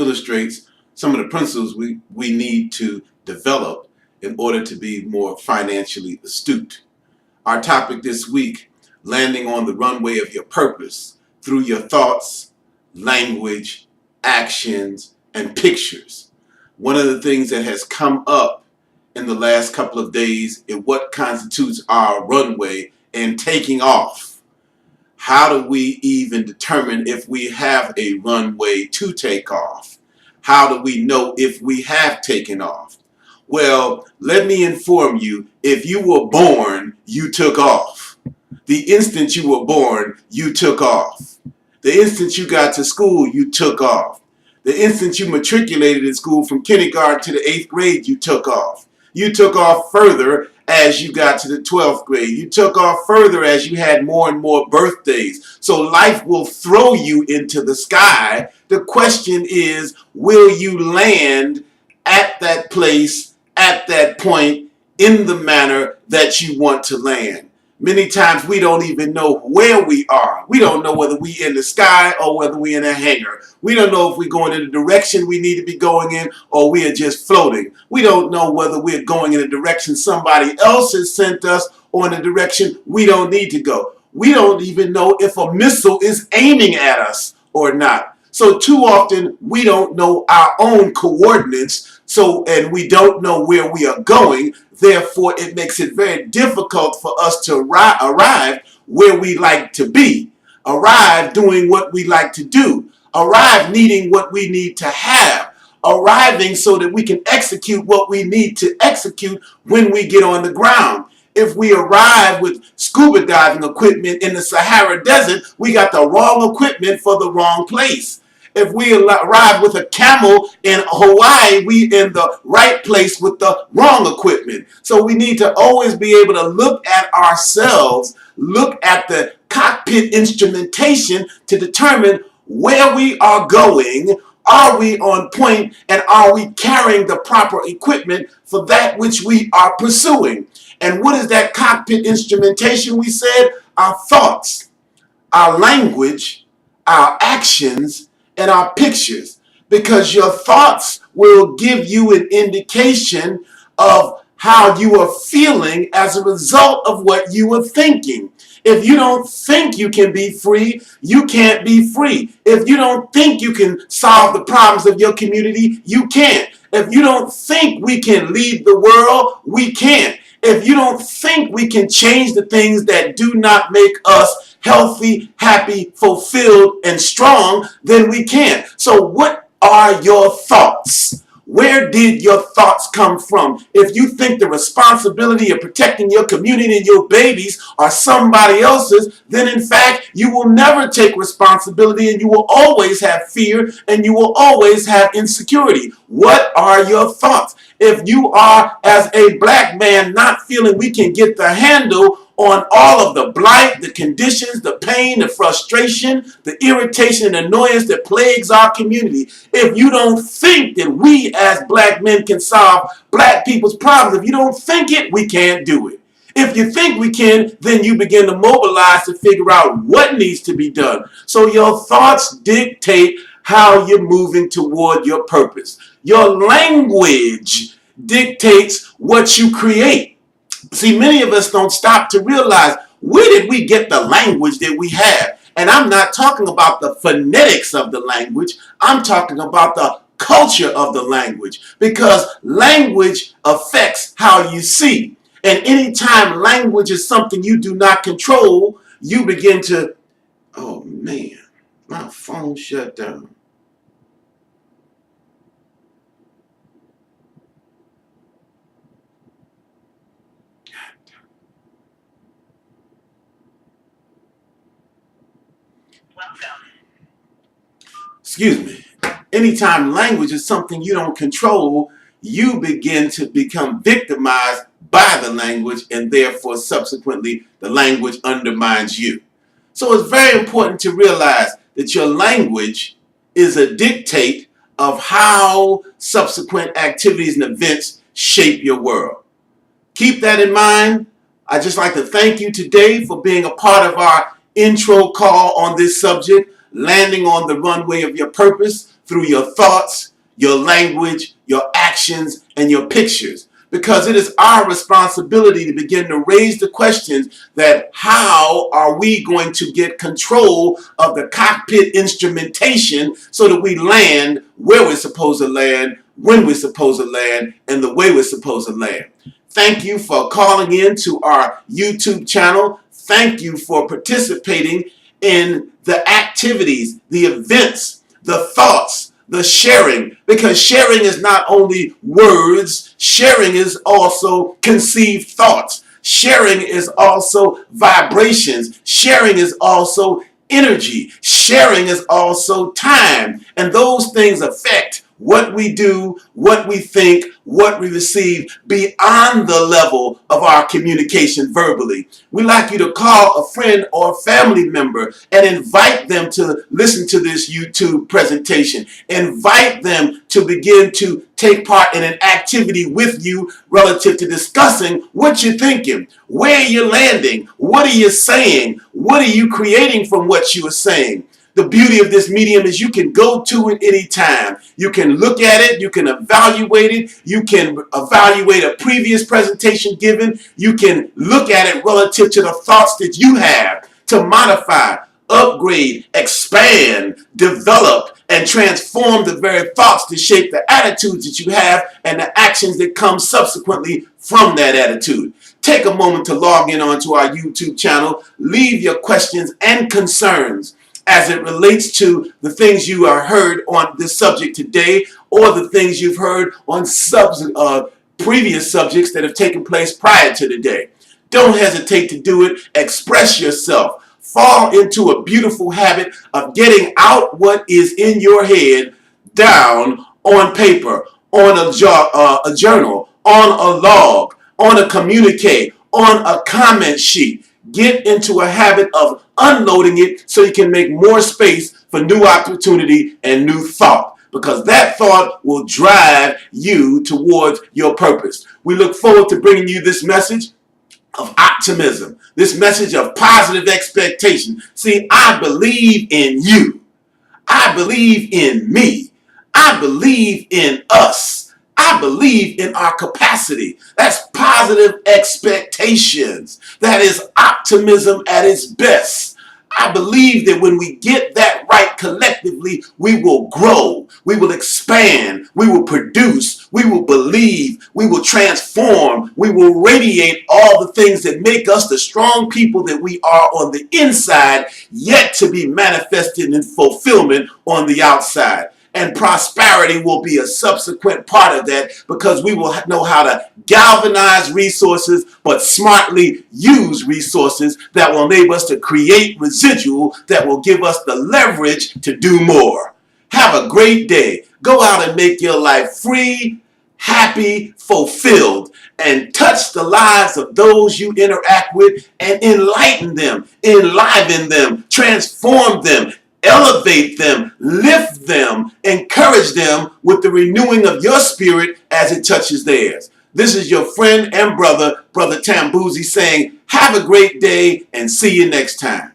illustrates some of the principles we need to develop in order to be more financially astute. Our topic this week, landing on the runway of your purpose through your thoughts, language, actions, and pictures. One of the things that has come up in the last couple of days is what constitutes our runway and taking off. How do we even determine if we have a runway to take off? How do we know if we have taken off? Well, let me inform you, if you were born, you took off. The instant you were born, you took off. The instant you got to school, you took off. The instant you matriculated in school from kindergarten to the 8th grade, you took off. You took off further as you got to the 12th grade. You took off further as you had more and more birthdays. So life will throw you into the sky. The question is, will you land at that place, at that point, in the manner that you want to land? Many times we don't even know where we are. We don't know whether we're in the sky or whether we're in a hangar. We don't know if we're going in the direction we need to be going in or we are just floating. We don't know whether we're going in a direction somebody else has sent us or in a direction we don't need to go. We don't even know if a missile is aiming at us or not. So too often we don't know our own coordinates, and we don't know where we are going. Therefore, it makes it very difficult for us to arrive where we like to be, arrive doing what we like to do, arrive needing what we need to have, arriving so that we can execute what we need to execute when we get on the ground. If we arrive with scuba diving equipment in the Sahara Desert, we got the wrong equipment for the wrong place. If we arrive with a camel in Hawaii, we in the right place with the wrong equipment. So we need to always be able to look at ourselves, look at the cockpit instrumentation to determine where we are going. Are we on point, and are we carrying the proper equipment for that which we are pursuing? And what is that cockpit instrumentation? We said our thoughts, our language, our actions, and our pictures, because your thoughts will give you an indication of how you are feeling as a result of what you are thinking. If you don't think you can be free, you can't be free. If you don't think you can solve the problems of your community, you can't. If you don't think we can lead the world, we can't. If you don't think we can change the things that do not make us healthy, happy, fulfilled, and strong, then we can't. So what are your thoughts? Where did your thoughts come from? If you think the responsibility of protecting your community and your babies are somebody else's, then in fact, you will never take responsibility, and you will always have fear, and you will always have insecurity. What are your thoughts? If you are, as a black man, not feeling we can get the handle on all of the blight, the conditions, the pain, the frustration, the irritation and annoyance that plagues our community, if you don't think that we as black men can solve black people's problems, if you don't think it, we can't do it. If you think we can, then you begin to mobilize to figure out what needs to be done. So your thoughts dictate how you're moving toward your purpose. Your language dictates what you create. See, many of us don't stop to realize, where did we get the language that we have? And I'm not talking about the phonetics of the language. I'm talking about the culture of the language, because language affects how you see. And anytime language is something you do not control, you begin to, oh man, my phone shut down. Excuse me. Anytime language is something you don't control, you begin to become victimized by the language, and therefore subsequently the language undermines you. So it's very important to realize that your language is a dictate of how subsequent activities and events shape your world. Keep that in mind. I'd just like to thank you today for being a part of our intro call on this subject, landing on the runway of your purpose through your thoughts, your language, your actions, and your pictures. Because it is our responsibility to begin to raise the questions that how are we going to get control of the cockpit instrumentation so that we land where we're supposed to land, when we're supposed to land, and the way we're supposed to land. Thank you for calling in to our YouTube channel. Thank you for participating in the activities, the events, the thoughts, the sharing, because sharing is not only words, sharing is also conceived thoughts. Sharing is also vibrations. Sharing is also energy. Sharing is also time. And those things affect what we do, what we think, what we receive beyond the level of our communication verbally. We'd like you to call a friend or family member and invite them to listen to this YouTube presentation. Invite them to begin to take part in an activity with you relative to discussing what you're thinking, where you're landing, what are you saying, what are you creating from what you are saying. The beauty of this medium is you can go to it anytime. You can look at it. You can evaluate it. You can evaluate a previous presentation given. You can look at it relative to the thoughts that you have to modify, upgrade, expand, develop, and transform the very thoughts to shape the attitudes that you have and the actions that come subsequently from that attitude. Take a moment to log in onto our YouTube channel. Leave your questions and concerns as it relates to the things you are heard on this subject today, or the things you've heard on previous subjects that have taken place prior to today. Don't hesitate to do it. Express yourself. Fall into a beautiful habit of getting out what is in your head down on paper, on a journal, on a log, on a communique, on a comment sheet. Get into a habit of unloading it so you can make more space for new opportunity and new thought, because that thought will drive you towards your purpose. We look forward to bringing you this message of optimism, this message of positive expectation. See, I believe in you. I believe in me. I believe in us. I believe in our capacity. That's positive expectations. That is optimism at its best. I believe that when we get that right collectively, we will grow, we will expand, we will produce, we will believe, we will transform, we will radiate all the things that make us the strong people that we are on the inside, yet to be manifested in fulfillment on the outside. And prosperity will be a subsequent part of that, because we will know how to galvanize resources, but smartly use resources that will enable us to create residual that will give us the leverage to do more. Have a great day. Go out and make your life free, happy, fulfilled, and touch the lives of those you interact with and enlighten them, enliven them, transform them, elevate them, lift them, encourage them with the renewing of your spirit as it touches theirs. This is your friend and brother, Brother Tambuzi, saying, have a great day and see you next time.